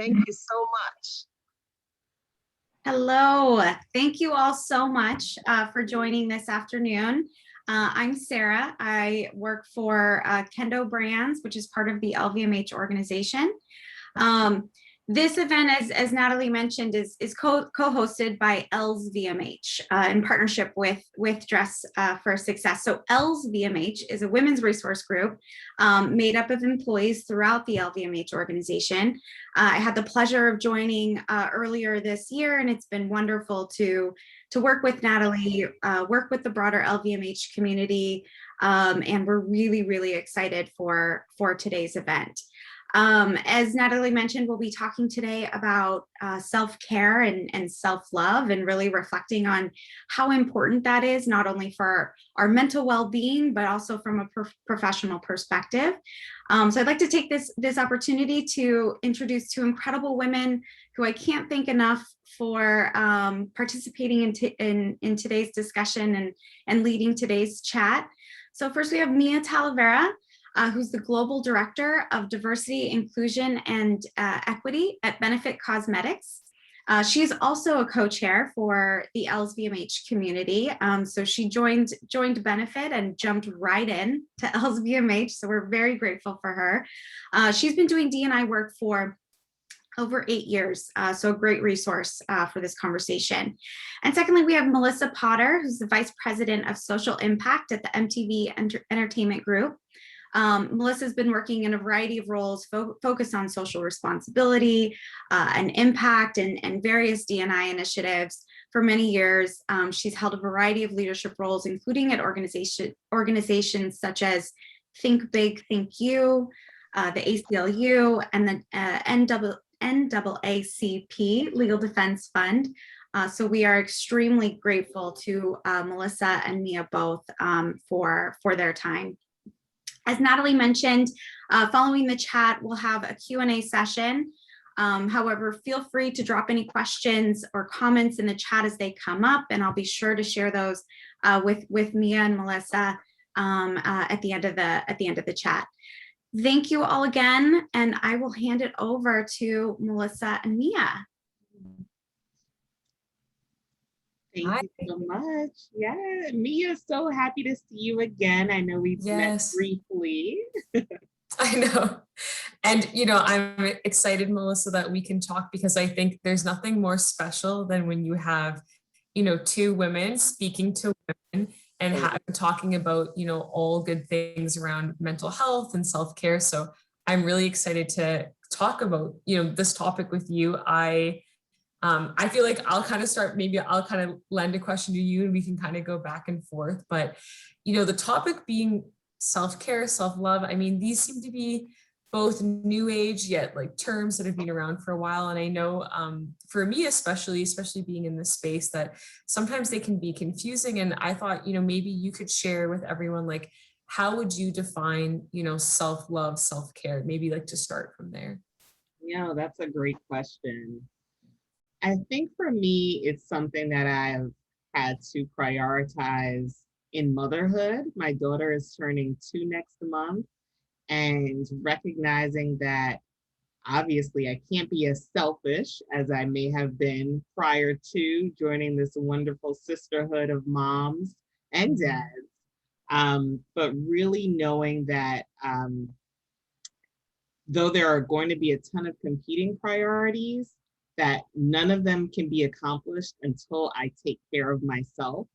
Thank you so much. Hello, thank you all so much for joining this afternoon. I'm Sarah. I work for Kendo Brands, which is part of the LVMH organization. This event, as Natalie mentioned, is co-hosted by Els VMH in partnership with Dress for Success. So Els VMH is a women's resource group made up of employees throughout the LVMH organization. I had the pleasure of joining earlier this year, and it's been wonderful to work with Natalie, work with the broader LVMH community, and we're really, really excited for today's event. As Natalie mentioned, we'll be talking today about self-care and self-love, and really reflecting on how important that is, not only for our mental well-being, but also from a professional perspective. So I'd like to take this opportunity to introduce two incredible women who I can't thank enough for participating in today's discussion and leading today's chat. So first we have Mia Talavera, who's the Global Director of Diversity, Inclusion, and Equity at Benefit Cosmetics. She's also a co-chair for the Els VMH community. So she joined Benefit and jumped right in to Els VMH. So we're very grateful for her. She's been doing D&I work for over 8 years, so a great resource for this conversation. And secondly, we have Melissa Potter, who's the Vice President of Social Impact at the MTV Entertainment Group. Melissa's been working in a variety of roles focused on social responsibility and impact and various D&I initiatives for many years. She's held a variety of leadership roles, including at organizations such as Think Big, Think You, the ACLU, and the NAACP Legal Defense Fund. So we are extremely grateful to Melissa and Mia both for their time. As Natalie mentioned, following the chat, we'll have a Q&A session. However, feel free to drop any questions or comments in the chat as they come up, and I'll be sure to share those with Mia and Melissa at the end of the chat. Thank you all again, and I will hand it over to Melissa and Mia. Thank you so much. Yeah, Mia, so happy to see you again. I know we've met briefly. I know. And, I'm excited, Melissa, that we can talk, because I think there's nothing more special than when you have, two women speaking to women and talking about, all good things around mental health and self-care. So I'm really excited to talk about, this topic with you. I feel like I'll kind of start, maybe I'll kind of lend a question to you and we can kind of go back and forth. But, the topic being self-care, self-love, I mean, these seem to be both new age, yet like terms that have been around for a while. And I know for me, especially being in this space, that sometimes they can be confusing. And I thought, maybe you could share with everyone, like, how would you define, self-love, self-care? Maybe like to start from there. Yeah, that's a great question. I think for me, it's something that I've had to prioritize in motherhood. My daughter is turning 2 next month, and recognizing that obviously I can't be as selfish as I may have been prior to joining this wonderful sisterhood of moms and dads. But really knowing that though there are going to be a ton of competing priorities, that none of them can be accomplished until I take care of myself.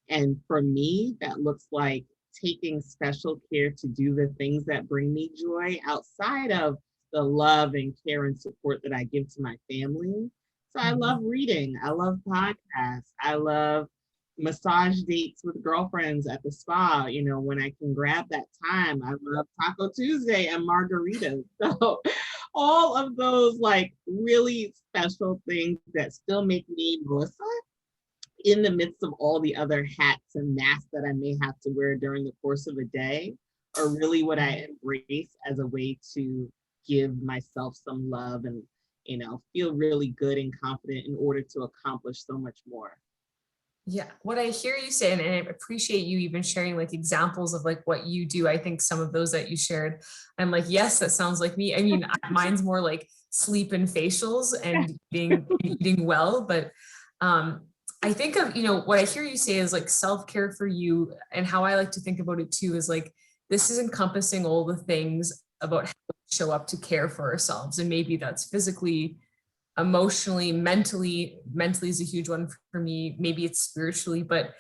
And for me, that looks like taking special care to do the things that bring me joy outside of the love and care and support that I give to my family. So I love reading. I love podcasts. I love massage dates with girlfriends at the spa, when I can grab that time. I love Taco Tuesday and margaritas. So all of those like really special things that still make me Melissa in the midst of all the other hats and masks that I may have to wear during the course of a day are really what I embrace as a way to give myself some love and, feel really good and confident in order to accomplish so much more. Yeah, what I hear you say, and I appreciate you even sharing like examples of like what you do. I think some of those that you shared, I'm like, yes, that sounds like me. I mean, mine's more like sleep and facials and eating well, but I think of, what I hear you say is like self-care for you, and how I like to think about it too is like this is encompassing all the things about how we show up to care for ourselves. And maybe that's physically, emotionally, mentally is a huge one for me. Maybe it's spiritually, but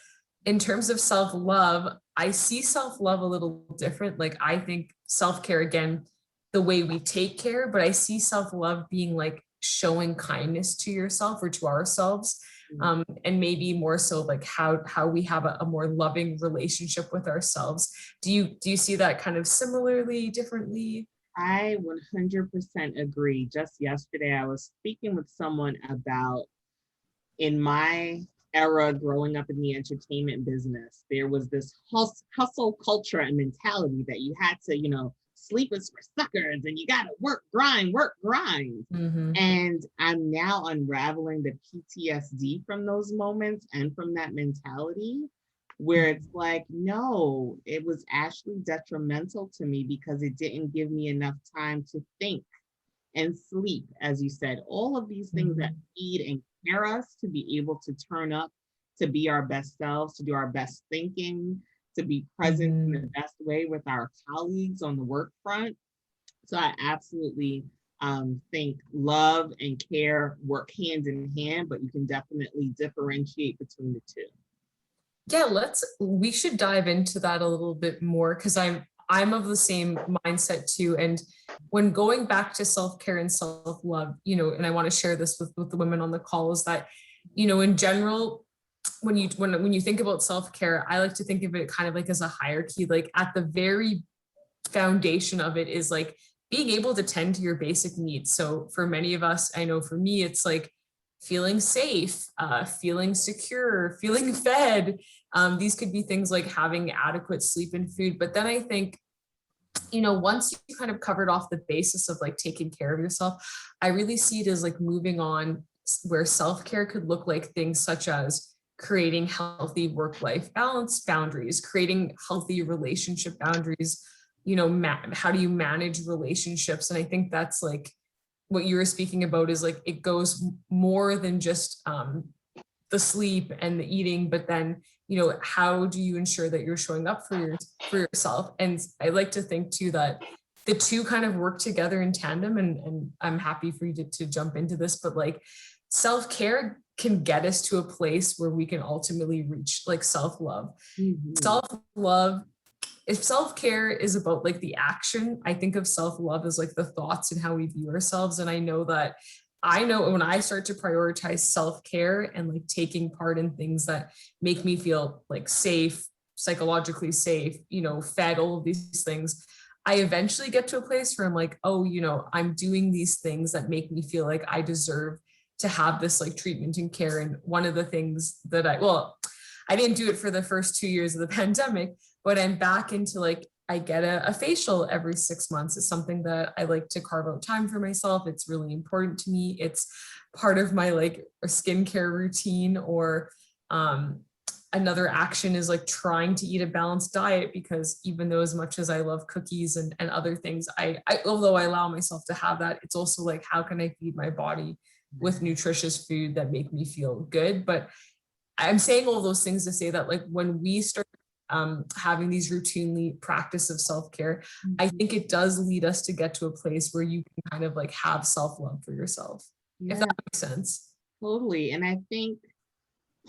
in terms of self-love, I see self-love a little different. Like I think self-care, again, the way we take care, but I see self-love being like showing kindness to yourself or to ourselves. And maybe more so like how we have a more loving relationship with ourselves. Do you see that kind of similarly, differently? I 100% agree. Just yesterday, I was speaking with someone about, in my era growing up in the entertainment business, there was this hustle culture and mentality that you had to, sleep is for suckers and you got to work, grind, work, grind. Mm-hmm. And I'm now unraveling the PTSD from those moments and from that mentality, where it's like, no, it was actually detrimental to me because it didn't give me enough time to think and sleep, as you said, all of these things that feed and care us to be able to turn up, to be our best selves, to do our best thinking, to be present in the best way with our colleagues on the work front. So I absolutely think love and care work hand in hand, but you can definitely differentiate between the two. Yeah, we should dive into that a little bit more, because I'm of the same mindset too. And when going back to self-care and self-love, and I want to share this with the women on the call, is that, in general, when you think about self-care, I like to think of it kind of like as a hierarchy. Like at the very foundation of it is like being able to tend to your basic needs. So for many of us, I know for me, it's like feeling safe, feeling secure, feeling fed. These could be things like having adequate sleep and food. But then I think, once you kind of covered off the basis of like taking care of yourself, I really see it as like moving on, where self-care could look like things such as creating healthy work-life balance boundaries, creating healthy relationship boundaries, how do you manage relationships? And I think that's like what you were speaking about, is like it goes more than just the sleep and the eating, but then how do you ensure that you're showing up for yourself? And I like to think too that the two kind of work together in tandem, and I'm happy for you to jump into this, but like self-care can get us to a place where we can ultimately reach like self-love. Self-love, if self-care is about like the action, I think of self-love as like the thoughts and how we view ourselves. And I know when I start to prioritize self-care and like taking part in things that make me feel like safe, psychologically safe, fed, all of these things, I eventually get to a place where I'm like, oh, I'm doing these things that make me feel like I deserve to have this like treatment and care. And one of the things that I didn't do it for the first 2 years of the pandemic, but I'm back into like, I get a facial every 6 months. It's something that I like to carve out time for myself. It's really important to me. It's part of my like skincare routine. Or another action is like trying to eat a balanced diet, because even though as much as I love cookies and other things, although I allow myself to have that, it's also like, how can I feed my body with nutritious food that make me feel good? But I'm saying all those things to say that like when we start having these routinely practice of self-care, I think it does lead us to get to a place where you can kind of like have self-love for yourself, if that makes sense. Totally. And I think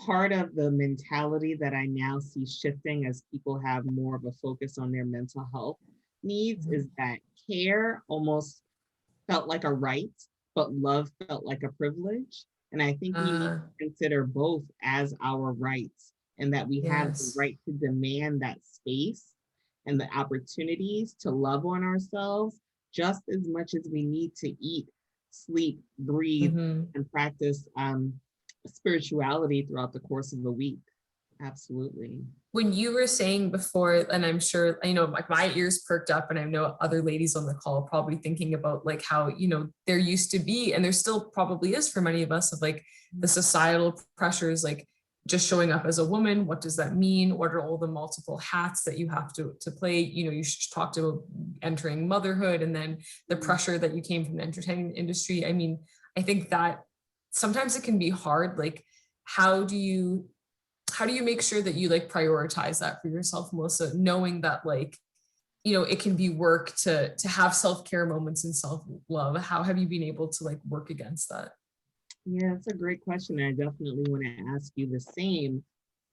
part of the mentality that I now see shifting as people have more of a focus on their mental health needs is that care almost felt like a right, but love felt like a privilege. And I think we need to consider both as our rights, and that we have the right to demand that space and the opportunities to love on ourselves just as much as we need to eat, sleep, breathe, and practice spirituality throughout the course of the week. Absolutely. When you were saying before, and I'm sure, like my ears perked up, and I know other ladies on the call probably thinking about like how, there used to be, and there still probably is for many of us, of like the societal pressures, like just showing up as a woman, what does that mean? What are all the multiple hats that you have to play? You know, you talked about entering motherhood and then the pressure that you came from the entertainment industry. I mean, I think that sometimes it can be hard. Like, how do you make sure that you like prioritize that for yourself, Melissa, knowing that like, you know, it can be work to have self-care moments and self-love? How have you been able to like work against that? Yeah, that's a great question. I definitely want to ask you the same.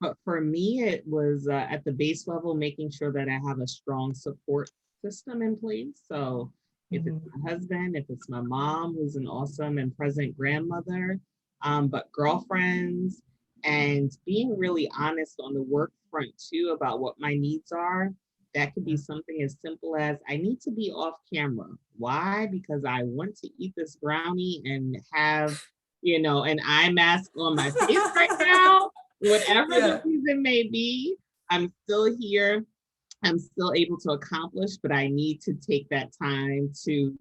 But for me, it was at the base level, making sure that I have a strong support system in place. So if it's my husband, if it's my mom, who's an awesome and present grandmother, but girlfriends, and being really honest on the work front too about what my needs are. That could be something as simple as I need to be off camera. Why? Because I want to eat this brownie and have, you know, an eye mask on my face right now, whatever the Yeah. reason may be. I'm still here. I'm still able to accomplish, but I need to take that time to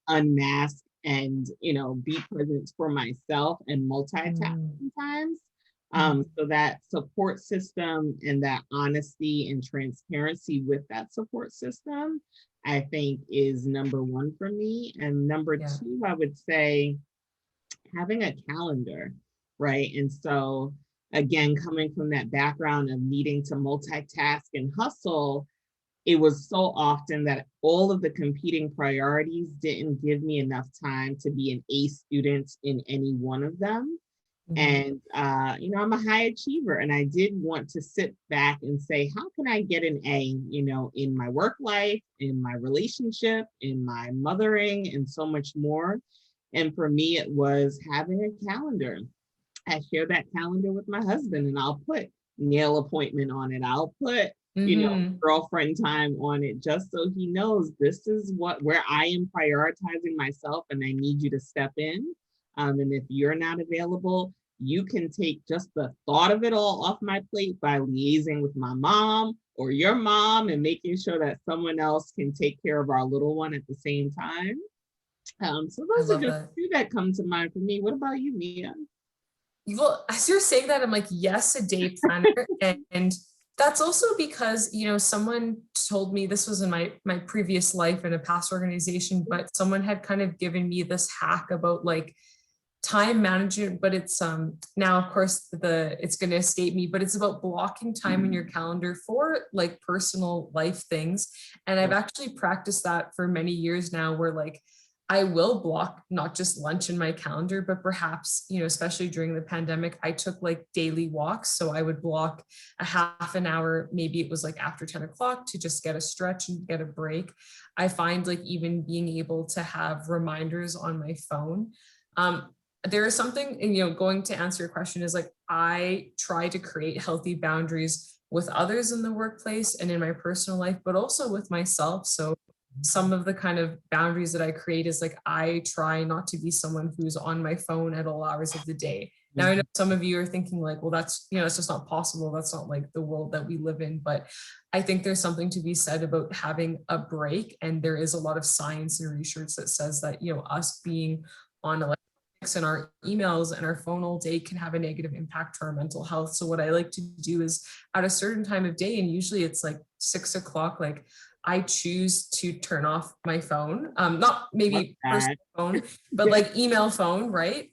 unmask and, you know, be present for myself and multitask sometimes. So that support system and that honesty and transparency with that support system, I think is number one for me. And number two, I would say having a calendar, right? And so again, coming from that background of needing to multitask and hustle, it was so often that all of the competing priorities didn't give me enough time to be an A student in any one of them. And, you know, I'm a high achiever and I did want to sit back and say, how can I get an A, you know, in my work life, in my relationship, in my mothering, and so much more. And for me, it was having a calendar. I share that calendar with my husband and I'll put nail appointment on it. I'll put, you know, girlfriend time on it, just so he knows this is where I am prioritizing myself and I need you to step in. And if you're not available, you can take just the thought of it all off my plate by liaising with my mom or your mom and making sure that someone else can take care of our little one at the same time. So those are just two that come to mind for me. What about you, Mia? Well, as you're saying that, I'm like, yes, a day planner. And that's also because, you know, someone told me, this was in my previous life in a past organization, but someone had kind of given me this hack about like time management, but it's now of course it's going to escape me, but it's about blocking time in your calendar for like personal life things. And I've actually practiced that for many years now, where like I will block not just lunch in my calendar, but perhaps, you know, especially during the pandemic, I took like daily walks. So I would block a half an hour, maybe it was like after 10 o'clock, to just get a stretch and get a break. I find like even being able to have reminders on my phone. There is something, and, you know, going to answer your question is like, I try to create healthy boundaries with others in the workplace and in my personal life, but also with myself. So some of the kind of boundaries that I create is like, I try not to be someone who's on my phone at all hours of the day. Now, I know some of you are thinking like, well, that's, you know, it's just not possible. That's not like the world that we live in. But I think there's something to be said about having a break. And there is a lot of science and research that says that, you know, us being on electronics and our emails and our phone all day can have a negative impact to our mental health. So what I like to do is at a certain time of day, and usually it's like 6 o'clock, like I choose to turn off my phone, not maybe personal phone, but like email phone, right?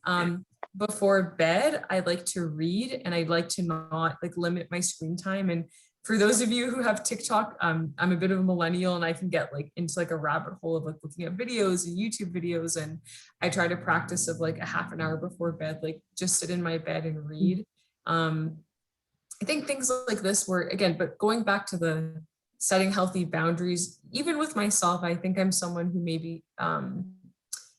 Before bed, I like to read and I'd like to not like limit my screen time. And for those of you who have TikTok, I'm a bit of a millennial and I can get like into like a rabbit hole of like looking at videos and YouTube videos. And I try to practice of like a half an hour before bed, like just sit in my bed and read. I think things like this were, again, but going back to the setting healthy boundaries, even with myself, I think I'm someone who maybe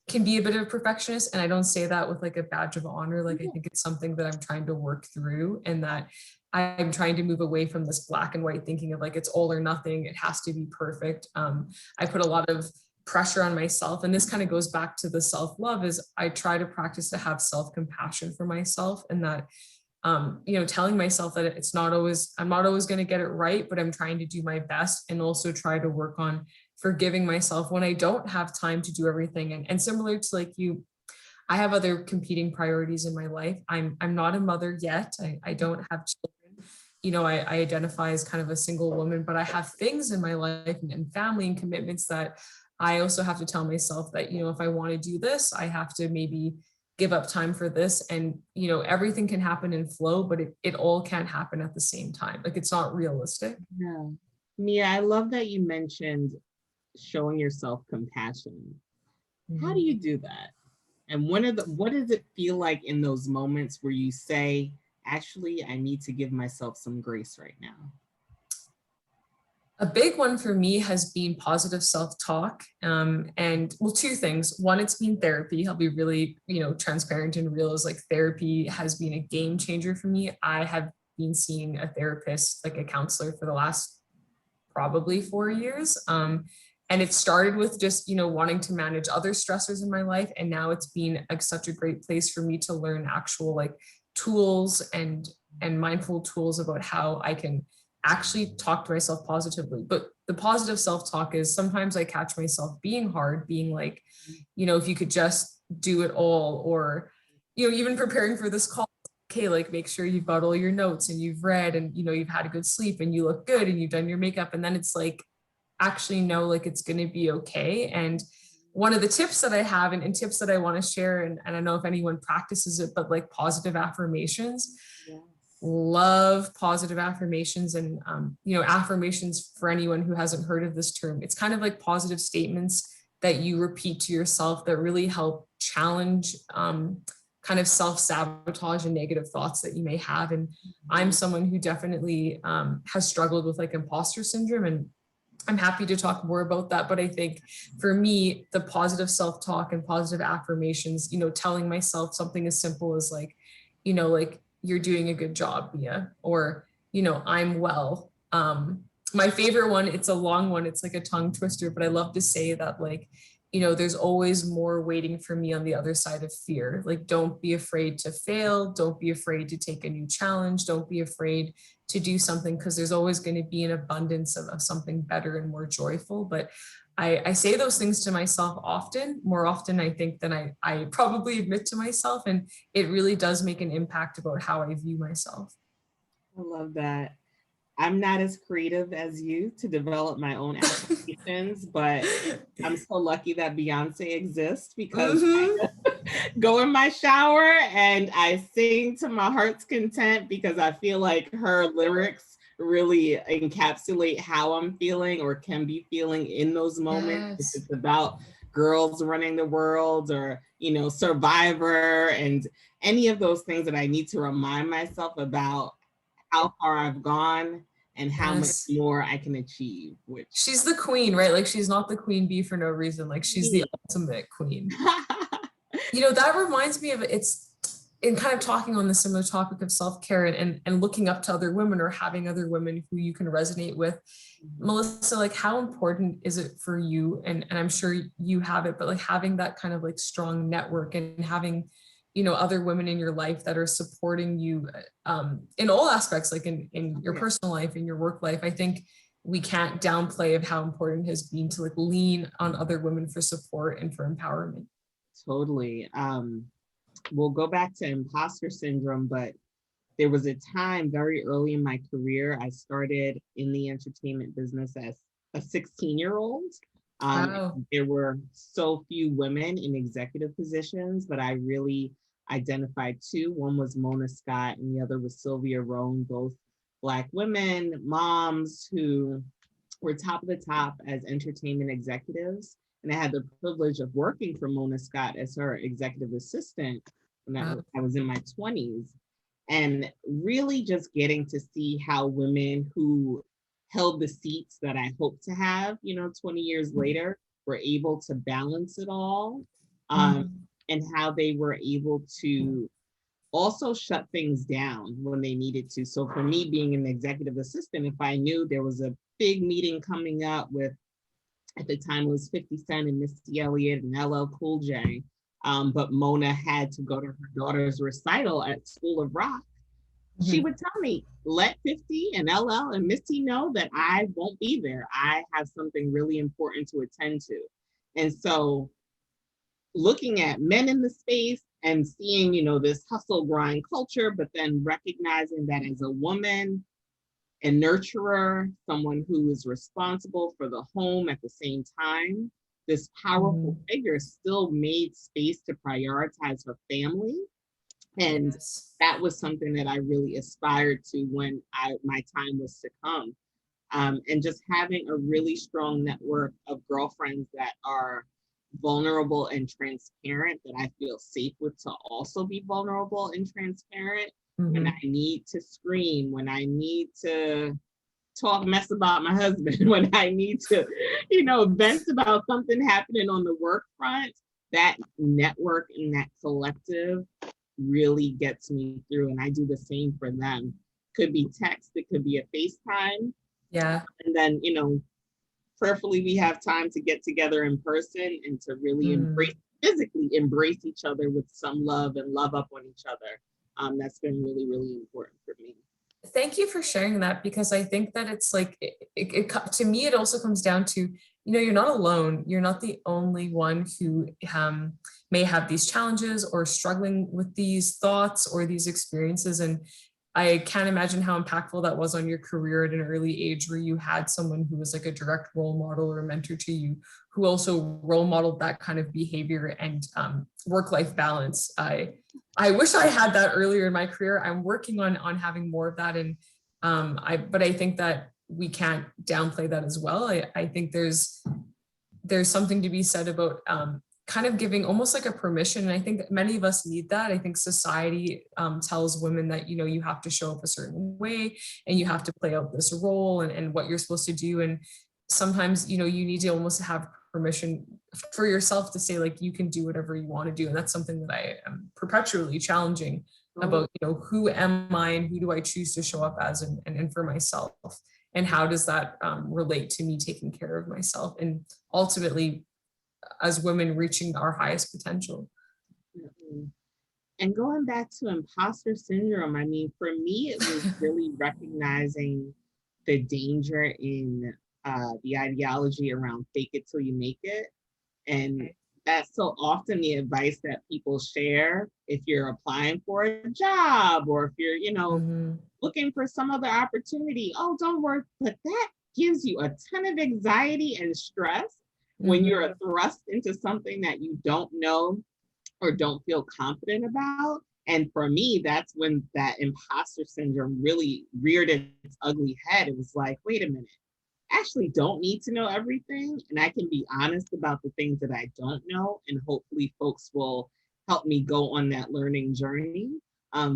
can be a bit of a perfectionist. And I don't say that with like a badge of honor. Like, I think it's something that I'm trying to work through, and that I'm trying to move away from this black and white thinking of like, it's all or nothing. It has to be perfect. I put a lot of pressure on myself. And this kind of goes back to the self-love, is I try to practice to have self-compassion for myself, and that, you know, telling myself that I'm not always going to get it right, but I'm trying to do my best, and also try to work on forgiving myself when I don't have time to do everything. And similar to like you, I have other competing priorities in my life. I'm not a mother yet. I don't have children. I identify as kind of a single woman, but I have things in my life and family and commitments that I also have to tell myself that, if I want to do this, I have to maybe give up time for this. And, everything can happen in flow, but it all can't happen at the same time. Like, it's not realistic. Yeah. Mia, I love that you mentioned showing yourself compassion. How do you do that? And what does it feel like in those moments where you say, actually, I need to give myself some grace right now? A big one for me has been positive self-talk. And well, two things. One, it's been therapy. I'll be really, transparent and real, is like therapy has been a game changer for me. I have been seeing a therapist, like a counselor, for the last probably 4 years. And it started with just, wanting to manage other stressors in my life. And now it's been like such a great place for me to learn actual like tools and mindful tools about how I can actually talk to myself positively. But the positive self-talk is sometimes I catch myself being hard, being like, if you could just do it all, or, even preparing for this call, okay, like make sure you've got all your notes and you've read and, you've had a good sleep and you look good and you've done your makeup. And then it's like, actually know, like, it's going to be okay. And one of the tips that I have and tips that I want to share, and I don't know if anyone practices it, but like positive affirmations. Yes. Love positive affirmations. And affirmations, for anyone who hasn't heard of this term, it's kind of like positive statements that you repeat to yourself that really help challenge kind of self-sabotage and negative thoughts that you may have. And I'm someone who definitely has struggled with like imposter syndrome, and I'm happy to talk more about that. But I think for me, the positive self-talk and positive affirmations, telling myself something as simple as like, like, you're doing a good job, Mia, or, I'm well. My favorite one, it's a long one, it's like a tongue twister, but I love to say that, like, there's always more waiting for me on the other side of fear. Like, don't be afraid to fail. Don't be afraid to take a new challenge. Don't be afraid to do something, because there's always going to be an abundance of something better and more joyful. But I say those things to myself often, more often, I think, than I probably admit to myself. And it really does make an impact about how I view myself. I love that. I'm not as creative as you to develop my own applications, but I'm so lucky that Beyonce exists, because I go in my shower and I sing to my heart's content, because I feel like her lyrics really encapsulate how I'm feeling or can be feeling in those moments. Yes. If it's about girls running the world, or, Survivor, and any of those things that I need to remind myself about how far I've gone and how much more I can achieve. Which, she's the queen, right? Like, she's not the queen bee for no reason. Like, she's the ultimate queen. That reminds me of, it's in kind of talking on the similar topic of self-care and looking up to other women, or having other women who you can resonate with. Melissa, like, how important is it for you? And I'm sure you have it, but like having that kind of like strong network and having, other women in your life that are supporting you in all aspects, like in your personal life, in your work life. I think we can't downplay of how important it has been to like lean on other women for support and for empowerment. Totally. We'll go back to imposter syndrome, but there was a time very early in my career, I started in the entertainment business as a 16-year-old. Wow. There were so few women in executive positions, but I really identified two. One was Mona Scott and the other was Sylvia Roan, both Black women, moms who were top of the top as entertainment executives. And I had the privilege of working for Mona Scott as her executive assistant when I was in my 20s. And really just getting to see how women who held the seats that I hope to have, 20 years later, were able to balance it all, and how they were able to also shut things down when they needed to. So for me, being an executive assistant, if I knew there was a big meeting coming up with, at the time it was 50 Cent and Missy Elliott and LL Cool J, but Mona had to go to her daughter's recital at School of Rock, she would tell me, let 50 and LL and Missy know that I won't be there. I have something really important to attend to. And so looking at men in the space and seeing, this hustle grind culture, but then recognizing that as a woman, a nurturer, someone who is responsible for the home at the same time, this powerful figure still made space to prioritize her family. And Yes. that was something that I really aspired to when my time was to come. And just having a really strong network of girlfriends that are vulnerable and transparent, that I feel safe with to also be vulnerable and transparent when I need to scream, when I need to talk mess about my husband, when I need to, vent about something happening on the work front. That network and that collective really gets me through. And I do the same for them. Could be text, it could be a FaceTime. Yeah. And then, prayerfully we have time to get together in person and to really physically embrace each other with some love and love up on each other. That's been really, really important for me. Thank you for sharing that, because I think that it's like, to me, it also comes down to, you're not alone. You're not the only one who may have these challenges or struggling with these thoughts or these experiences. And I can't imagine how impactful that was on your career at an early age, where you had someone who was like a direct role model or a mentor to you, who also role modeled that kind of behavior and work-life balance. I wish I had that earlier in my career. I'm working on having more of that. And but I think that we can't downplay that as well. I think there's something to be said about kind of giving almost like a permission. And I think that many of us need that. I think society tells women that, you have to show up a certain way and you have to play out this role and what you're supposed to do. And sometimes, you need to almost have permission for yourself to say, like, you can do whatever you want to do. And that's something that I am perpetually challenging about, who am I and who do I choose to show up as and for myself? And how does that relate to me taking care of myself and ultimately as women reaching our highest potential? And going back to imposter syndrome, I mean, for me, it was really recognizing the danger in the ideology around fake it till you make it. And that's so often the advice that people share if you're applying for a job or if you're, looking for some other opportunity. Oh, don't worry. But that gives you a ton of anxiety and stress when you're thrust into something that you don't know or don't feel confident about. And for me, that's when that imposter syndrome really reared its ugly head. It was like, wait a minute, I actually don't need to know everything. And I can be honest about the things that I don't know. And hopefully folks will help me go on that learning journey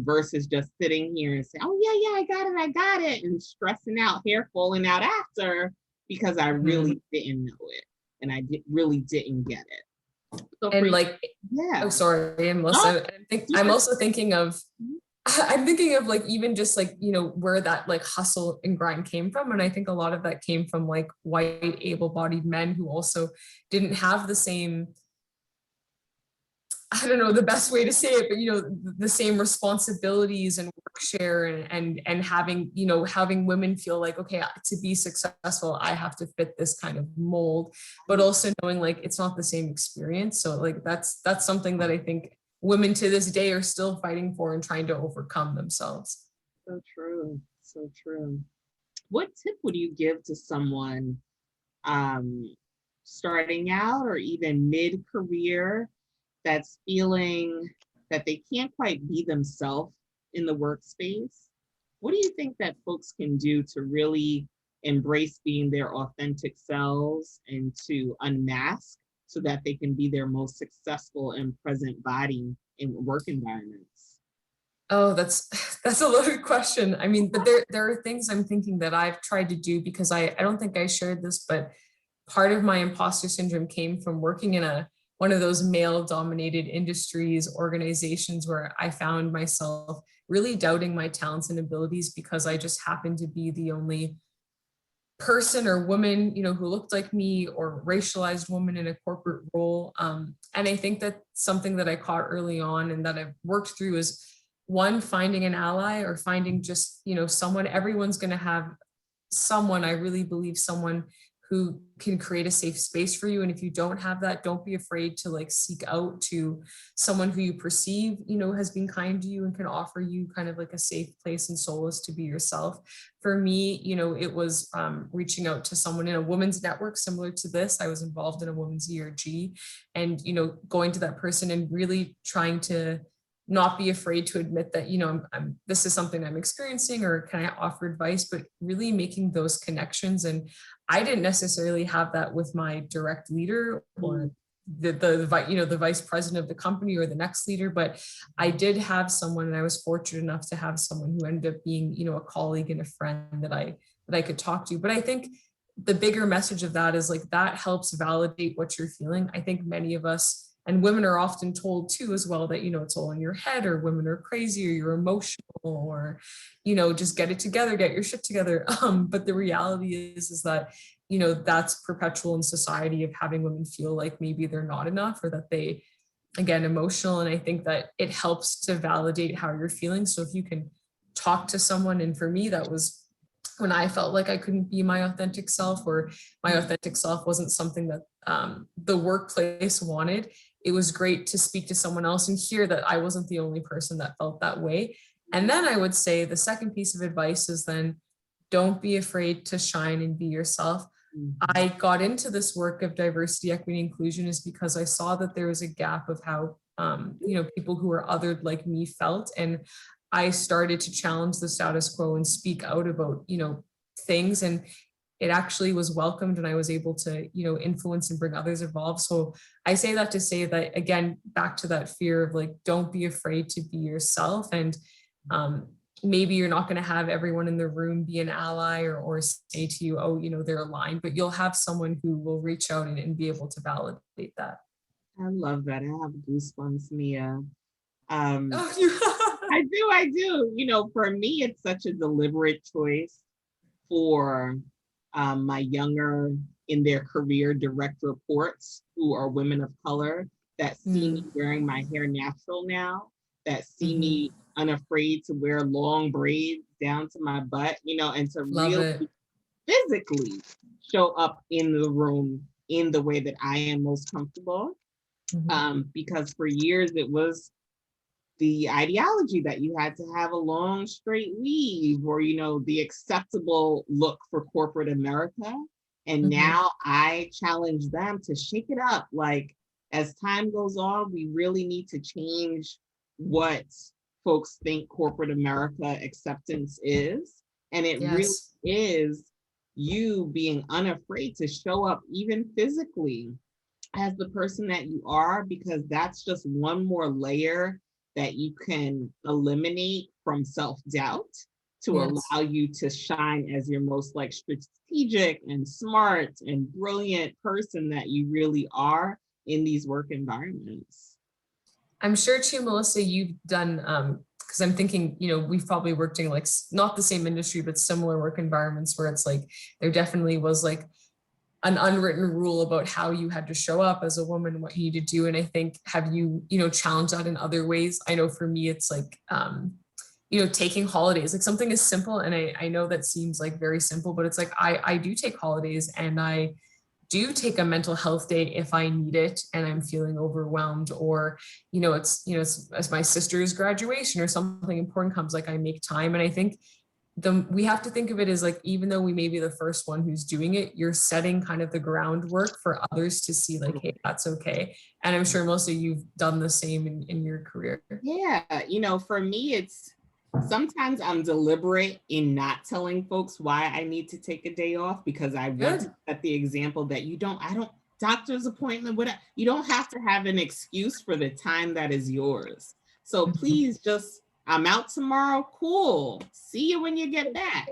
versus just sitting here and say, oh, yeah, I got it. And stressing out, hair falling out after because I really didn't know it. And I really didn't get it. So and like, yeah. Oh, sorry. I'm also thinking of, I'm thinking of like, even just like, where that like hustle and grind came from. And I think a lot of that came from like white, able-bodied men who also didn't have the same, I don't know the best way to say it, but the same responsibilities and work share and having, having women feel like, okay, to be successful, I have to fit this kind of mold, but also knowing like it's not the same experience. So like that's something that I think women to this day are still fighting for and trying to overcome themselves. So true. So true. What tip would you give to someone starting out or even mid-career that's feeling that they can't quite be themselves in the workspace? What do you think that folks can do to really embrace being their authentic selves and to unmask so that they can be their most successful and present body in work environments? Oh, that's a loaded question. I mean, but there are things I'm thinking that I've tried to do, because I don't think I shared this, but part of my imposter syndrome came from working in one of those male-dominated industries, organizations, where I found myself really doubting my talents and abilities because I just happened to be the only person or woman, who looked like me, or racialized woman in a corporate role. And I think that something that I caught early on and that I've worked through is, one, finding an ally or finding just, someone. Everyone's going to have someone, I really believe, someone who can create a safe space for you. And if you don't have that, don't be afraid to like seek out to someone who you perceive, you know, has been kind to you and can offer you kind of like a safe place and solace to be yourself. For me, you know, it was reaching out to someone in a women's network similar to this. I was involved in a women's ERG, and, you know, going to that person and really trying to not be afraid to admit that, you know, this is something I'm experiencing, or can I offer advice, but really making those connections. And I didn't necessarily have that with my direct leader or the vice president of the company or the next leader, but I did have someone, and I was fortunate enough to have someone who ended up being, you know, a colleague and a friend that I could talk to. But I think the bigger message of that is like, that helps validate what you're feeling. I think many of us, and women are often told too as well, that, you know, it's all in your head, or women are crazy, or you're emotional, or, you know, just get it together, get your shit together. But the reality is that, you know, that's perpetual in society, of having women feel like maybe they're not enough, or that they, again, emotional. And I think that it helps to validate how you're feeling. So if you can talk to someone, and for me, that was when I felt like I couldn't be my authentic self, or my authentic self wasn't something that the workplace wanted. It was great to speak to someone else and hear that I wasn't the only person that felt that way. And then I would say the second piece of advice is then don't be afraid to shine and be yourself. I got into this work of diversity, equity, inclusion is because I saw that there was a gap of how, you know, people who are othered like me felt. And I started to challenge the status quo and speak out about, you know, things. And it actually was welcomed, and I was able to, you know, influence and bring others involved. So I say that to say that, again, back to that fear of like, don't be afraid to be yourself. And maybe you're not going to have everyone in the room be an ally, or say to you, oh, you know, they're aligned, but you'll have someone who will reach out and be able to validate that. I love that. I have goosebumps, Mia. Oh, I do. You know, for me, it's such a deliberate choice for my younger in their career direct reports who are women of color, that see me wearing my hair natural now, that see me unafraid to wear long braids down to my butt, you know, and to really physically show up in the room in the way that I am most comfortable. Because for years it was the ideology that you had to have a long straight weave, or, you know, the acceptable look for corporate America. And now I challenge them to shake it up. Like, as time goes on, we really need to change what folks think corporate America acceptance is. And it really is you being unafraid to show up even physically as the person that you are, because that's just one more layer that you can eliminate from self-doubt to allow you to shine as your most like strategic and smart and brilliant person that you really are in these work environments. I'm sure too, Melissa, you've done, because I'm thinking, you know, we've probably worked in like not the same industry, but similar work environments where it's like, there definitely was like an unwritten rule about how you had to show up as a woman, what you need to do. And I think, have you, you know, challenged that in other ways? I know for me, it's like, you know, taking holidays, like something as simple. And I know that seems like very simple, but it's like, I do take holidays, and I do take a mental health day if I need it and I'm feeling overwhelmed, or, you know, it's as my sister's graduation or something important comes, like I make time. And I think we have to think of it as like, even though we may be the first one who's doing it, you're setting kind of the groundwork for others to see like, hey, that's okay. And I'm sure most of you've done the same in your career. Yeah, you know, for me, it's sometimes I'm deliberate in not telling folks why I need to take a day off, because I want to set the example that doctor's appointment, whatever, you don't have to have an excuse for the time that is yours. So please just, I'm out tomorrow, cool. See you when you get back.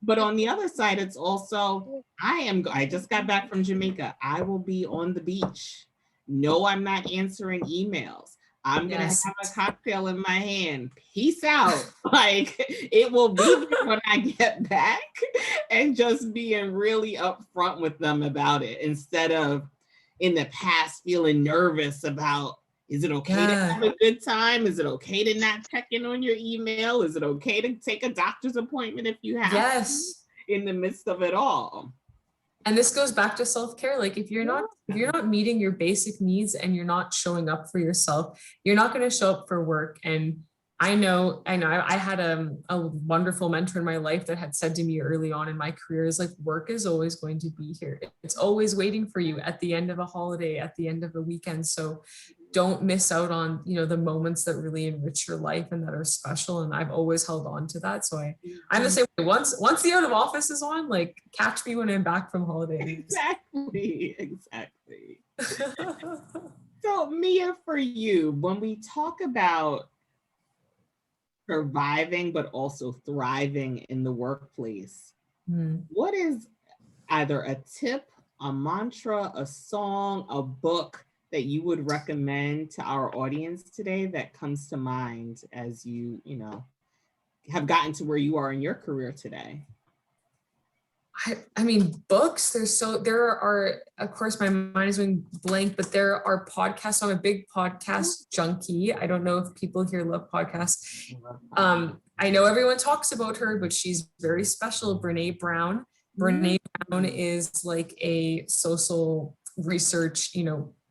But on the other side, it's also, I just got back from Jamaica. I will be on the beach. No, I'm not answering emails. I'm going to have a cocktail in my hand. Peace out. Like, it will be there when I get back, and just being really upfront with them about it, instead of in the past feeling nervous about, is it okay to have a good time? Is it okay to not check in on your email? Is it okay to take a doctor's appointment if you have to, in the midst of it all? And this goes back to self-care. Like if you're not meeting your basic needs and you're not showing up for yourself, you're not going to show up for work. And I had a wonderful mentor in my life that had said to me early on in my career is like, work is always going to be here. It's always waiting for you at the end of a holiday, at the end of a weekend. So don't miss out on, the moments that really enrich your life and that are special. And I've always held on to that. So I'm the same way. Once the out of office is on, like catch me when I'm back from holidays. Exactly. So Mia, for you, when we talk about surviving, but also thriving in the workplace, what is either a tip, a mantra, a song, a book that you would recommend to our audience today that comes to mind as you have gotten to where you are in your career today? I mean, books, there are, of course, my mind is going blank, but there are podcasts. I'm a big podcast junkie. I don't know if people here love podcasts. I know everyone talks about her, but she's very special. Brene Brown. Brene Brown is like a social research,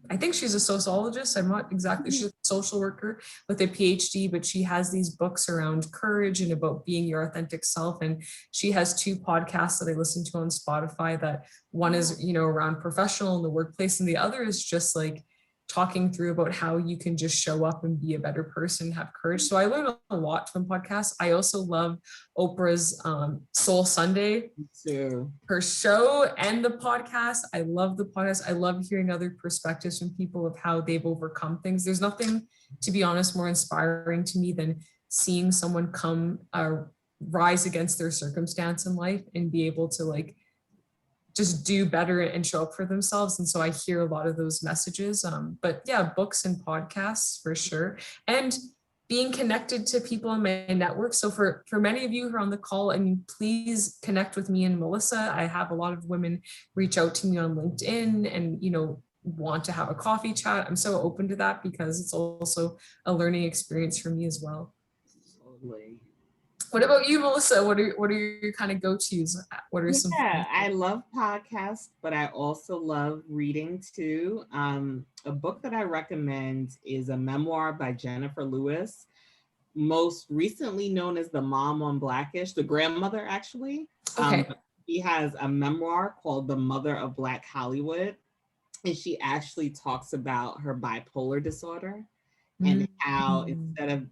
I think she's a sociologist. I'm not exactly, she's a social worker with a PhD, but she has these books around courage and about being your authentic self. And she has 2 podcasts that I listen to on Spotify that one is, around professional in the workplace. And the other is just like talking through about how you can just show up and be a better person, have courage. So I learned a lot from podcasts. I also love Oprah's Soul Sunday, her show and the podcast. I love the podcast. I love hearing other perspectives from people of how they've overcome things. There's nothing, to be honest, more inspiring to me than seeing someone rise against their circumstance in life and be able to like just do better and show up for themselves. And so I hear a lot of those messages. But yeah, books and podcasts for sure. And being connected to people in my network. So for many of you who are on the call, I mean, please connect with me and Melissa. I have a lot of women reach out to me on LinkedIn and, want to have a coffee chat. I'm so open to that because it's also a learning experience for me as well. Totally. What about you, Melissa? What are your kind of go-tos? What are some? Yeah, I love podcasts, but I also love reading too. A book that I recommend is a memoir by Jennifer Lewis, most recently known as the mom on Blackish, the grandmother actually. Okay. She has a memoir called The Mother of Black Hollywood, and she actually talks about her bipolar disorder and how instead of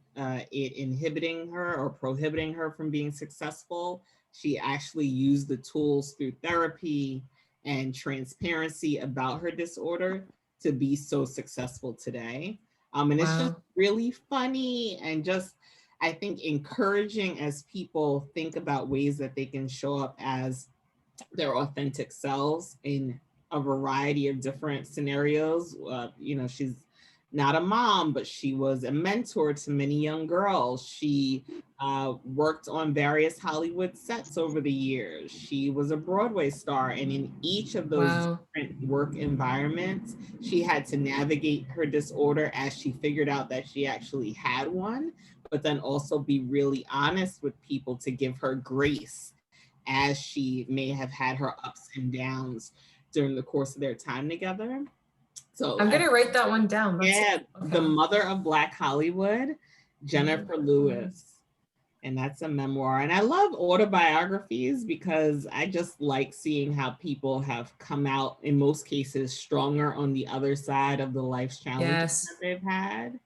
it inhibiting her or prohibiting her from being successful, she actually used the tools through therapy and transparency about her disorder to be so successful today. And it's just really funny and just, I think, encouraging as people think about ways that they can show up as their authentic selves in a variety of different scenarios. She's not a mom, but she was a mentor to many young girls. She worked on various Hollywood sets over the years. She was a Broadway star, and in each of those different work environments, she had to navigate her disorder as she figured out that she actually had one, but then also be really honest with people to give her grace as she may have had her ups and downs during the course of their time together. So I'm gonna write that one down. The Mother of Black Hollywood, Jennifer Lewis. And that's a memoir. And I love autobiographies because I just like seeing how people have come out, in most cases, stronger on the other side of the life's challenges that they've had.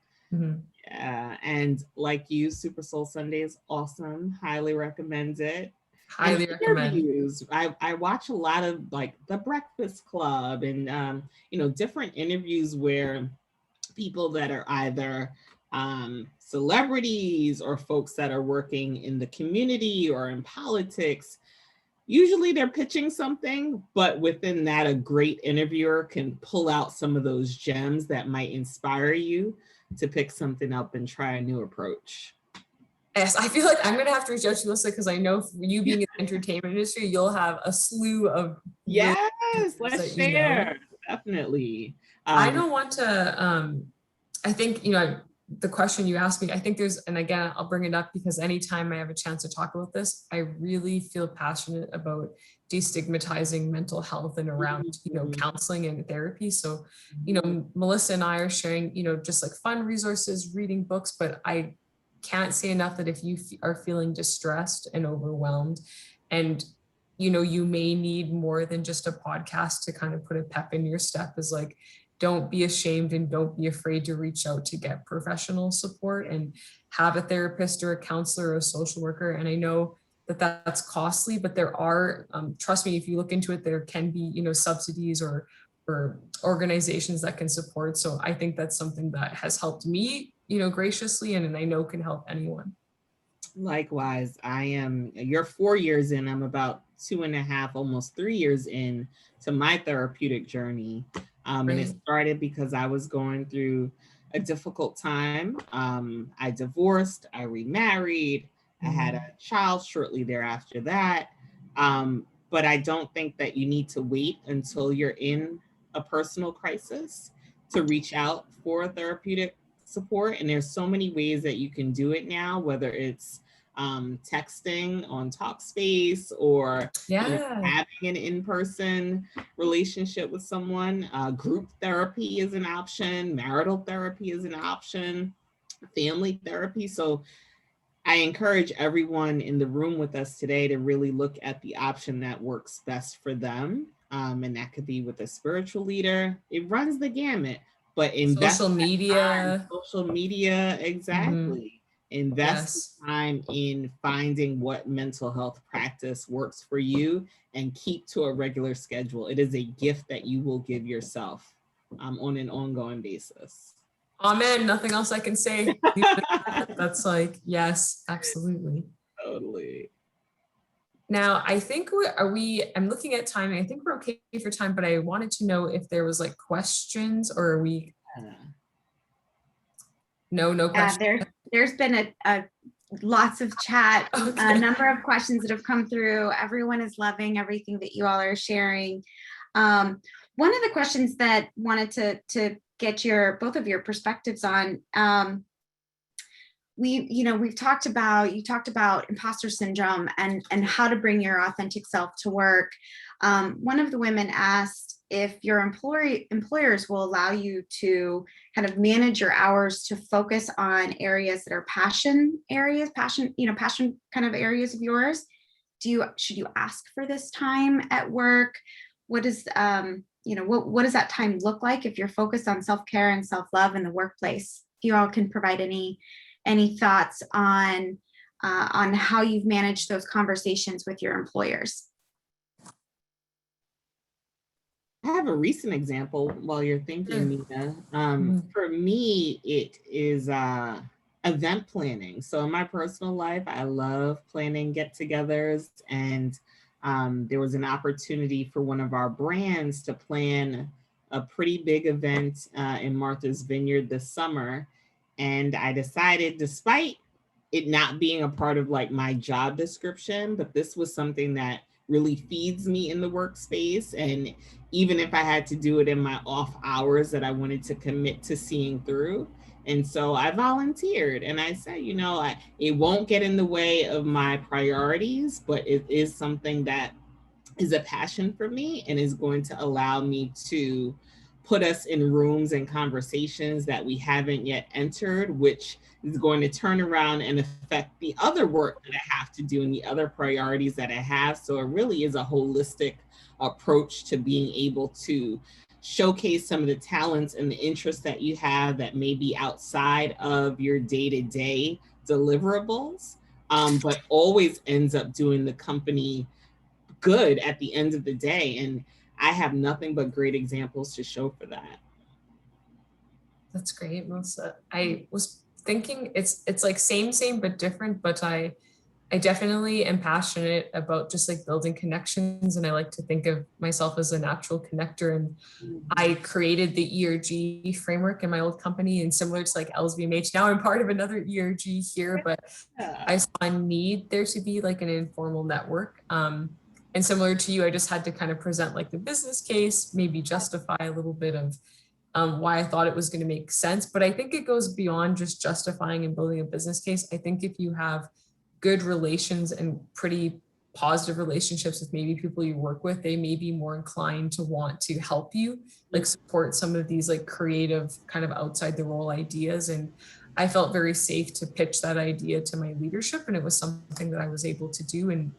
Yeah. And like you, Super Soul Sunday is awesome. Highly recommend it. Highly recommend. Interviews. I watch a lot of like The Breakfast Club and different interviews where people that are either celebrities or folks that are working in the community or in politics. Usually they're pitching something, but within that, a great interviewer can pull out some of those gems that might inspire you to pick something up and try a new approach. Yes, I feel like I'm going to have to reach out to Melissa because I know you being in the entertainment industry, you'll have a slew of. Yes, let's share. Definitely. I don't want to, I think, the question you asked me, I think there's, and again, I'll bring it up because anytime I have a chance to talk about this, I really feel passionate about destigmatizing mental health and around, counseling and therapy. So, Melissa and I are sharing, just like fun resources, reading books, but I can't say enough that if you are feeling distressed and overwhelmed, and you may need more than just a podcast to kind of put a pep in your step, is like, don't be ashamed and don't be afraid to reach out to get professional support and have a therapist or a counselor or a social worker. And I know that that's costly, but there are, trust me, if you look into it, there can be, subsidies or organizations that can support. So I think that's something that has helped me, graciously, and I know can help anyone. Likewise, you're 4 years in, I'm about 2.5, almost 3 years in to my therapeutic journey. And it started because I was going through a difficult time. I divorced, I remarried, I had a child shortly thereafter that. But I don't think that you need to wait until you're in a personal crisis to reach out for therapeutic support. And there's so many ways that you can do it now, whether it's texting on Talkspace or having an in-person relationship with someone. Group therapy is an option, marital therapy is an option, family therapy. So I encourage everyone in the room with us today to really look at the option that works best for them. And that could be with a spiritual leader. It runs the gamut, but invest social media, exactly. Invest time in finding what mental health practice works for you and keep to a regular schedule. It is a gift that you will give yourself on an ongoing basis. Amen. Nothing else I can say. That's like, yes, absolutely. Totally. Now, I think I'm looking at time. I think we're okay for time, but I wanted to know if there was like questions, or are we? No questions. There's been a lots of chat, a number of questions that have come through. Everyone is loving everything that you all are sharing. One of the questions that wanted to get both of your perspectives on, you talked about imposter syndrome and how to bring your authentic self to work. One of the women asked if your employers will allow you to kind of manage your hours to focus on areas that are passion kind of areas of yours. Should you ask for this time at work? What does what does that time look like if you're focused on self-care and self-love in the workplace? If you all can provide any thoughts on how you've managed those conversations with your employers. I have a recent example while you're thinking, Mia. For me, it is event planning. So in my personal life, I love planning get-togethers, and there was an opportunity for one of our brands to plan a pretty big event in Martha's Vineyard this summer. And I decided, despite it not being a part of like my job description, but this was something that really feeds me in the workspace. And even if I had to do it in my off hours, that I wanted to commit to seeing through. And so I volunteered, and I said, it won't get in the way of my priorities, but it is something that is a passion for me and is going to allow me to put us in rooms and conversations that we haven't yet entered, which is going to turn around and affect the other work that I have to do and the other priorities that I have. So it really is a holistic approach to being able to showcase some of the talents and the interests that you have that may be outside of your day-to-day deliverables, but always ends up doing the company good at the end of the day. And I have nothing but great examples to show for that. That's great, Melissa. I was thinking it's like same, but different, but I definitely am passionate about just like building connections. And I like to think of myself as a natural connector. And I created the ERG framework in my old company, and similar to like LVMH, now I'm part of another ERG here, but I saw a need there to be like an informal network. And similar to you, I just had to kind of present like the business case, maybe justify a little bit of why I thought it was going to make sense. But I think it goes beyond just justifying and building a business case. I think if you have good relations and pretty positive relationships with maybe people you work with, they may be more inclined to want to help you, like support some of these like creative kind of outside the role ideas. And I felt very safe to pitch that idea to my leadership, and it was something that I was able to do. And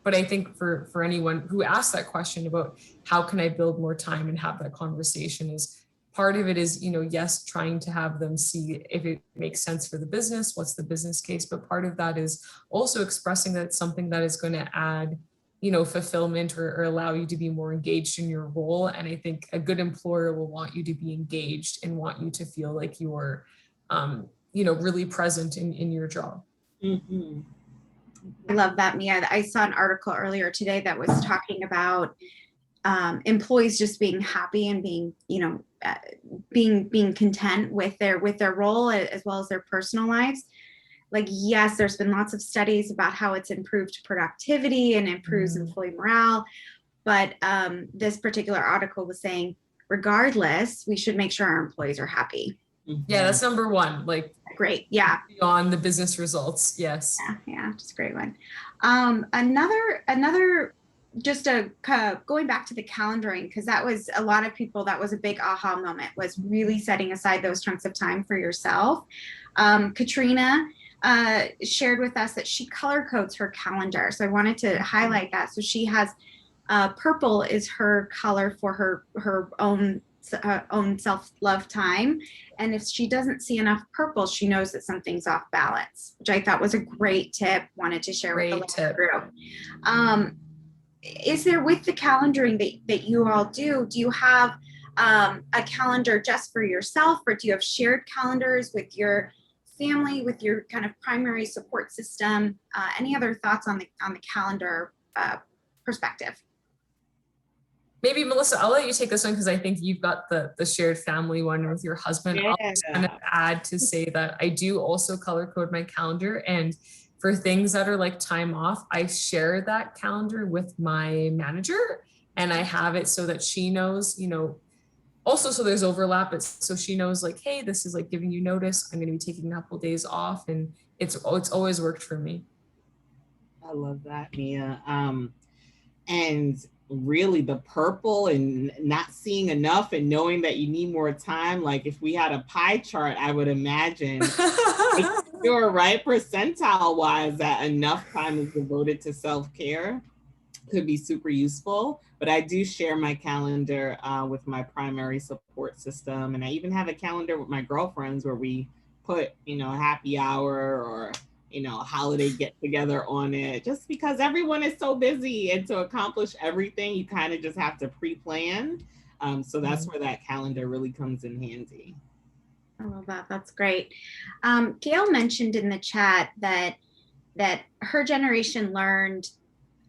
but I think for anyone who asked that question about how can I build more time and have that conversation, is part of it is, yes, trying to have them see if it makes sense for the business, what's the business case, but part of that is also expressing that it's something that is going to add, fulfillment or allow you to be more engaged in your role. And I think a good employer will want you to be engaged and want you to feel like you're, really present in your job. Mm-hmm. I love that, Mia. I saw an article earlier today that was talking about employees just being happy and being, being content with their role as well as their personal lives. Like, yes, there's been lots of studies about how it's improved productivity and improves employee morale. But this particular article was saying, regardless, we should make sure our employees are happy. Yeah, that's number one. Like, great. Yeah. Beyond the business results. Yes. Yeah, just a great one. Another just going back to the calendaring, because that was a lot of people, that was a big aha moment, was really setting aside those chunks of time for yourself. Katrina shared with us that she color codes her calendar. So I wanted to highlight that. So she has purple is her color for her own self-love time. And if she doesn't see enough purple, she knows that something's off balance, which I thought was a great tip. Wanted to share with the group. Is there, with the calendaring that you all do you have a calendar just for yourself, or do you have shared calendars with your family, with your kind of primary support system? Any other thoughts on the calendar perspective? Maybe Melissa, I'll let you take this one because I think you've got the shared family one with your husband. Yeah. I'll just kind of add to say that I do also color code my calendar, and for things that are like time off, I share that calendar with my manager, and I have it so that she knows, also so there's overlap, but so she knows like, hey, this is like giving you notice, I'm going to be taking a couple of days off, and it's always worked for me. I love that, Mia. And really the purple and not seeing enough and knowing that you need more time. Like if we had a pie chart, I would imagine you're right percentile wise that enough time is devoted to self-care could be super useful. But I do share my calendar with my primary support system. And I even have a calendar with my girlfriends where we put, happy hour or a holiday get together on it, just because everyone is so busy, and to accomplish everything, you kind of just have to pre-plan. So that's where that calendar really comes in handy. I love that. That's great. Gail mentioned in the chat that her generation learned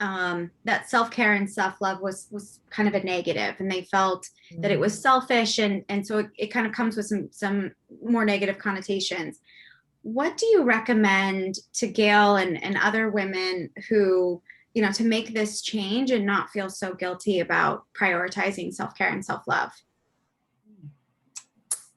that self-care and self-love was kind of a negative, and they felt that it was selfish, and so it kind of comes with some more negative connotations. What do you recommend to Gail and other women who, to make this change and not feel so guilty about prioritizing self-care and self-love?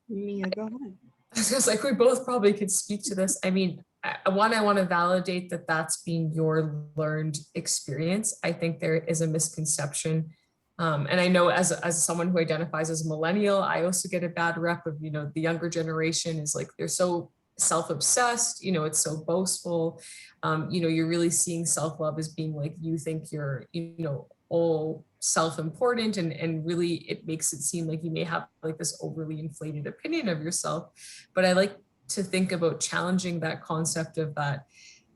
Mia, go ahead. It's just like we both probably could speak to this. I mean, I want to validate that that's been your learned experience. I think there is a misconception. And I know as someone who identifies as a millennial, I also get a bad rep of, the younger generation is like, they're so self-obsessed, it's so boastful. You're really seeing self-love as being like, you think you're, all self-important, and really it makes it seem like you may have like this overly inflated opinion of yourself. But I like to think about challenging that concept of that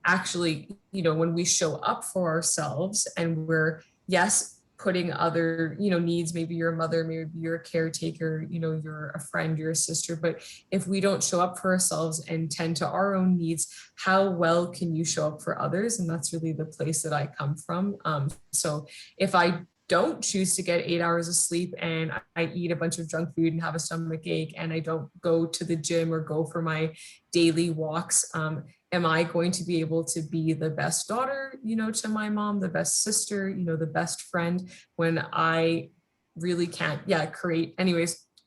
actually, when we show up for ourselves and we're, yes, putting other, needs, maybe you're a mother, maybe you're a caretaker, you're a friend, you're a sister, but if we don't show up for ourselves and tend to our own needs, how well can you show up for others? And that's really the place that I come from. So if I don't choose to get 8 hours of sleep and I eat a bunch of junk food and have a stomach ache, and I don't go to the gym or go for my daily walks, am I going to be able to be the best daughter, to my mom, the best sister, the best friend, when I really can't, create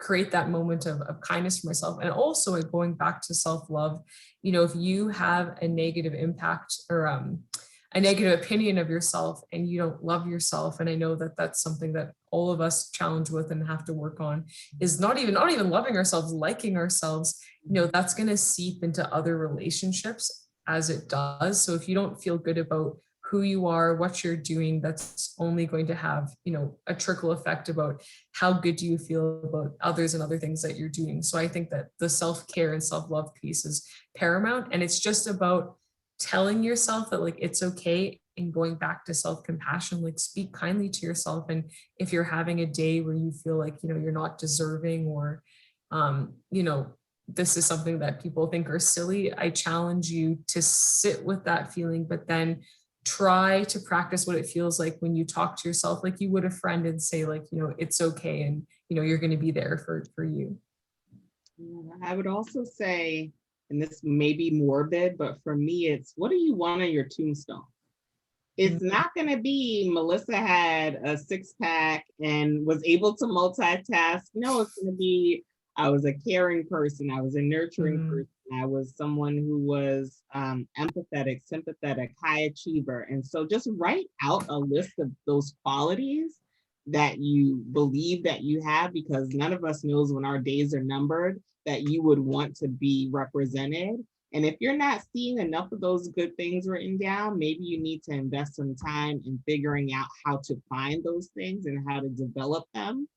create that moment of kindness for myself. And also like going back to self-love, you know, if you have a negative impact or a negative opinion of yourself and you don't love yourself, and I know that that's something that all of us challenge with and have to work on, is not even loving ourselves, liking ourselves, you know, that's going to seep into other relationships as it does. So if you don't feel good about who you are, what you're doing, that's only going to have, you know, a trickle effect about how good do you feel about others and other things that you're doing. So I think that the self-care and self-love piece is paramount. And it's just about telling yourself that like, it's okay, and going back to self-compassion, like speak kindly to yourself. And if you're having a day where you feel like, you know, you're not deserving, or, you know, this is something that people think are silly, I challenge you to sit with that feeling, but then try to practice what it feels like when you talk to yourself like you would a friend, and say like, you know, it's okay, and you know, you're going to be there for you. I would also say, and this may be morbid, but for me, it's what do you want on your tombstone? It's not going to be Melissa had a six-pack and was able to multitask. No, it's going to be I was a caring person. I was a nurturing person. I was someone who was empathetic, sympathetic, high achiever. And so just write out a list of those qualities that you believe that you have, because none of us knows when our days are numbered that you would want to be represented. And if you're not seeing enough of those good things written down, maybe you need to invest some time in figuring out how to find those things and how to develop them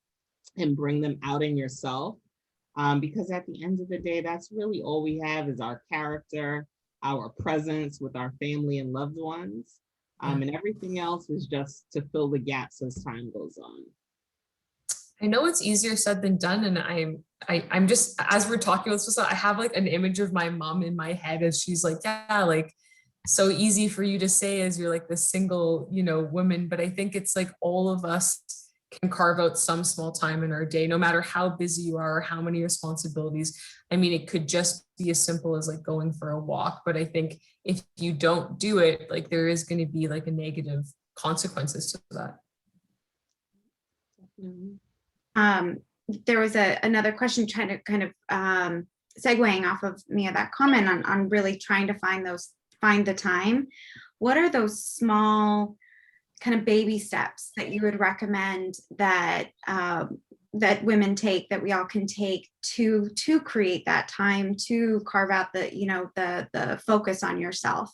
and bring them out in yourself. Because at the end of the day, that's really all we have is our character, our presence with our family and loved ones. And everything else is just to fill the gaps as time goes on. I know it's easier said than done. And I'm just, as we're talking about this, I have like an image of my mom in my head as she's like, yeah, like so easy for you to say as you're like the single, you know, woman. But I think it's like all of us can carve out some small time in our day, no matter how busy you are or how many responsibilities. I mean, it could just be as simple as like going for a walk. But I think if you don't do it, like there is going to be like a negative consequences to that. There was another question trying to kind of segueing off of Mia, that comment on really trying to find the time. What are those small kind of baby steps that you would recommend that that women take, that we all can take to create that time, to carve out the, you know, the focus on yourself?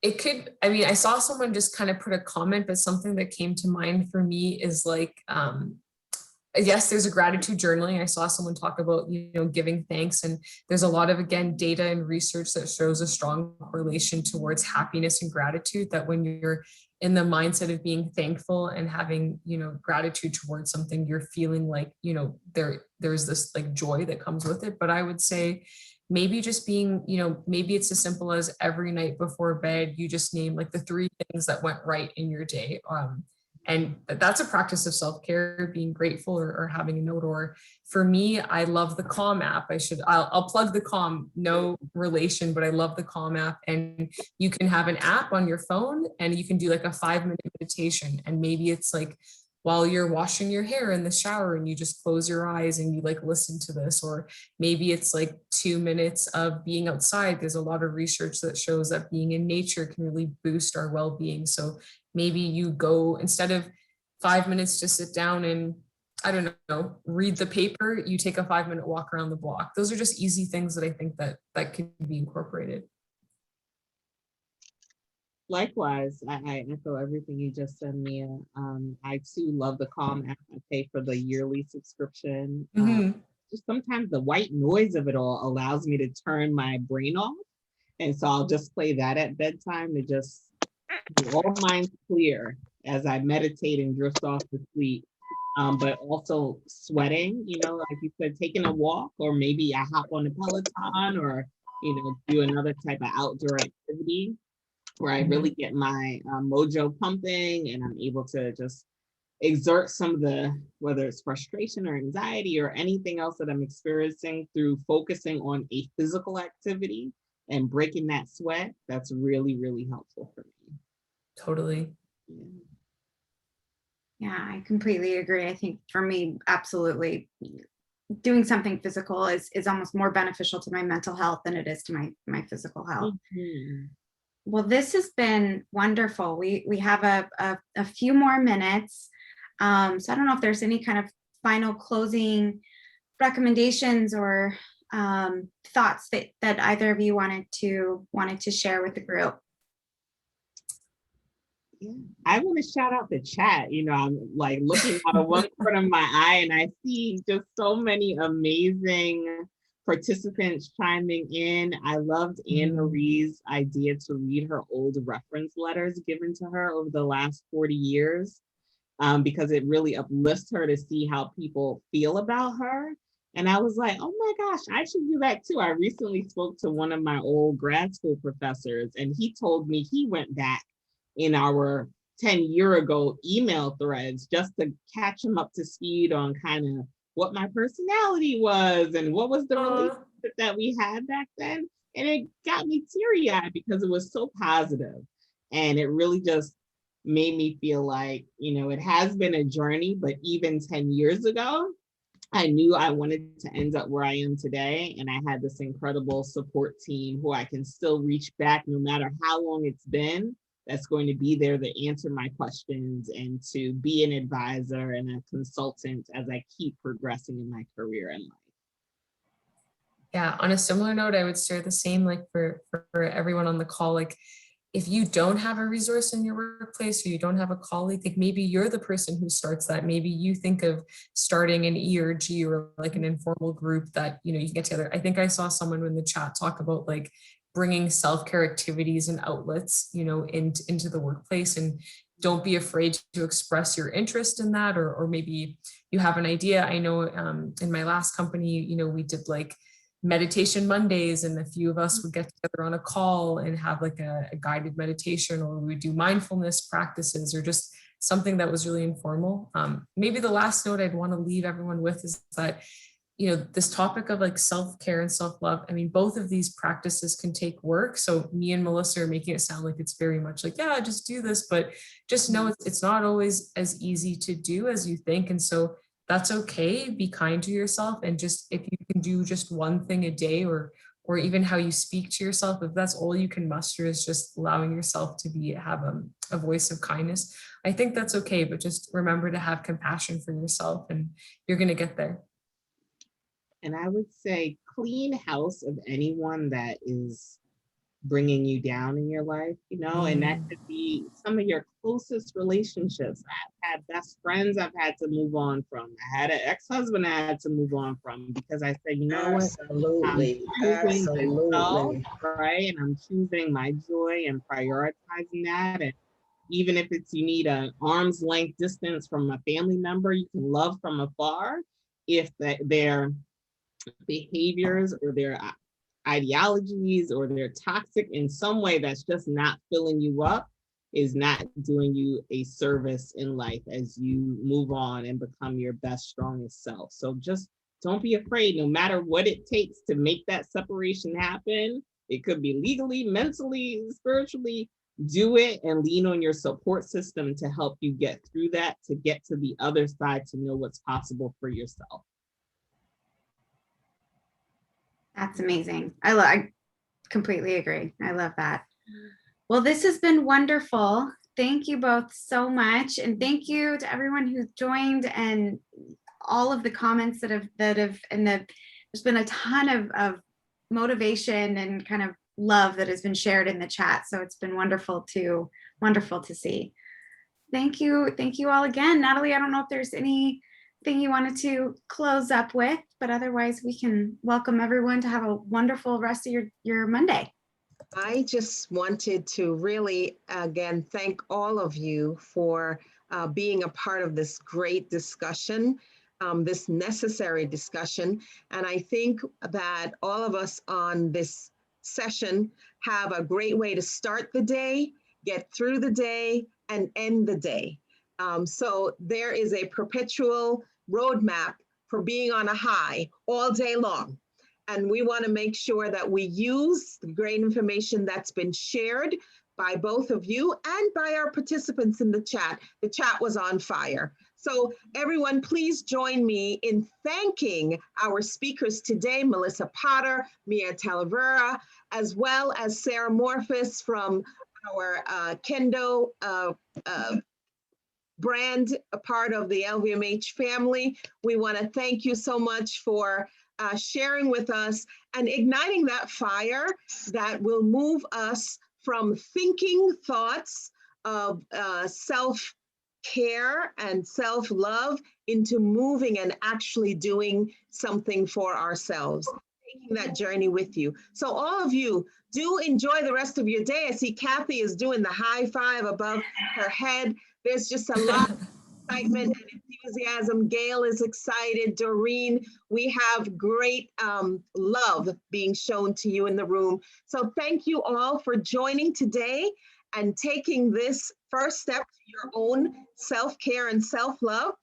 It could, I mean, I saw someone just kind of put a comment, but something that came to mind for me is like, yes, there's a gratitude journaling. I saw someone talk about, you know, giving thanks, and there's a lot of, again, data and research that shows a strong correlation towards happiness and gratitude, that when you're in the mindset of being thankful and having, you know, gratitude towards something, you're feeling like, you know, there's this like joy that comes with it. But I would say maybe just being, you know, maybe it's as simple as every night before bed, you just name like the 3 things that went right in your day. And that's a practice of self-care, being grateful, or having a note. Or for me, I love the Calm app. I'll plug the Calm, no relation, but I love the Calm app. And you can have an app on your phone and you can do like a 5-minute meditation. And maybe it's like while you're washing your hair in the shower and you just close your eyes and you like listen to this. Or maybe it's like 2 minutes of being outside. There's a lot of research that shows that being in nature can really boost our well-being. So maybe you go, instead of 5 minutes to sit down and, I don't know, read the paper, you take a 5-minute walk around the block. Those are just easy things that I think that can be incorporated. Likewise, I echo everything you just said, Mia. I too love the Calm app. I pay for the yearly subscription. Just sometimes the white noise of it all allows me to turn my brain off. And so I'll just play that at bedtime to just all minds clear as I meditate and drift off to sleep. But also sweating, you know, like you said, taking a walk, or maybe I hop on a Peloton, or, you know, do another type of outdoor activity where I really get my mojo pumping, and I'm able to just exert some of the, whether it's frustration or anxiety or anything else that I'm experiencing, through focusing on a physical activity and breaking that sweat. That's really, really helpful for me. Totally. Yeah. Yeah, I completely agree. I think for me, absolutely, doing something physical is almost more beneficial to my mental health than it is to my physical health. Mhm. Well, this has been wonderful. We have a few more minutes. So I don't know if there's any kind of final closing recommendations or thoughts that either of you wanted to share with the group. Yeah. I want to shout out the chat. I'm like looking out of one corner of my eye and I see just so many amazing participants chiming in. I loved Anne Marie's idea to read her old reference letters given to her over the last 40 years, because it really uplifts her to see how people feel about her. And I was like, oh my gosh, I should do that too. I recently spoke to one of my old grad school professors, and he told me he went back in our 10-year ago email threads just to catch him up to speed on kind of what my personality was and what was the relationship that we had back then. And it got me teary-eyed because it was so positive. And it really just made me feel like, it has been a journey, but even 10 years ago, I knew I wanted to end up where I am today. And I had this incredible support team who I can still reach back no matter how long it's been, that's going to be there to answer my questions and to be an advisor and a consultant as I keep progressing in my career and life. Yeah, on a similar note, I would share the same, like for everyone on the call, like if you don't have a resource in your workplace or you don't have a colleague, like maybe you're the person who starts that. Maybe you think of starting an ERG or like an informal group that, you can get together. I think I saw someone in the chat talk about like bringing self-care activities and outlets, into the workplace, and don't be afraid to express your interest in that, or maybe you have an idea. I know in my last company, we did like meditation Mondays, and a few of us would get together on a call and have like a guided meditation, or we would do mindfulness practices, or just something that was really informal. Maybe the last note I'd want to leave everyone with is that, this topic of like self-care and self-love, I mean, both of these practices can take work. So me and Melissa are making it sound like it's very much like, yeah, just do this, but just know it's not always as easy to do as you think. And so that's okay. Be kind to yourself. And just, if you can do just one thing a day, or even how you speak to yourself, if that's all you can muster is just allowing yourself to have a voice of kindness, I think that's okay. But just remember to have compassion for yourself, and you're going to get there. And I would say clean house of anyone that is bringing you down in your life, and that could be some of your closest relationships. I've had best friends I've had to move on from. I had an ex-husband I had to move on from because I said, you know what? Absolutely. I'm choosing myself, Absolutely. right? And I'm choosing my joy and prioritizing that. And even if it's you need an arm's length distance from a family member you can love from afar, if their behaviors or their ideologies or they're toxic in some way that's just not filling you up, is not doing you a service in life as you move on and become your best, strongest self. So just don't be afraid, no matter what it takes to make that separation happen. It could be legally, mentally, spiritually. Do it and lean on your support system to help you get through that, to get to the other side, to know what's possible for yourself. That's amazing. I completely agree. I love that. Well, this has been wonderful. Thank you both so much. And thank you to everyone who joined and all of the comments there's been a ton of motivation and kind of love that has been shared in the chat. So it's been wonderful to see. Thank you. Thank you all again. Natalie, I don't know if there's anything you wanted to close up with, but otherwise we can welcome everyone to have a wonderful rest of your Monday. I just wanted to really, again, thank all of you for being a part of this great discussion, this necessary discussion. And I think that all of us on this session have a great way to start the day, get through the day, and end the day. So there is a perpetual roadmap for being on a high all day long. And we want to make sure that we use the great information that's been shared by both of you and by our participants in the chat. The chat was on fire. So everyone, please join me in thanking our speakers today, Melissa Potter, Mia Talavera, as well as Sarah Morphus from our Kendo brand, a part of the LVMH family. We want to thank you so much for sharing with us and igniting that fire that will move us from thinking thoughts of self-care and self-love into moving and actually doing something for ourselves, taking that journey with you. So all of you, do enjoy the rest of your day. I see Kathy is doing the high five above her head. There's just a lot of excitement and enthusiasm. Gail is excited. Doreen, we have great love being shown to you in the room. So thank you all for joining today and taking this first step to your own self-care and self-love.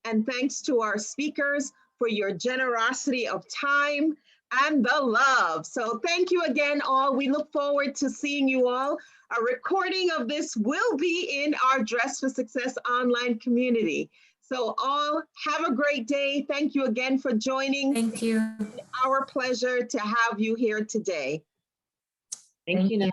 And thanks to our speakers for your generosity of time and the love. So thank you again, all. We look forward to seeing you all. A recording of this will be in our Dress for Success online community. So all have a great day. Thank you again for joining. Thank you. Our pleasure to have you here today. Thank you.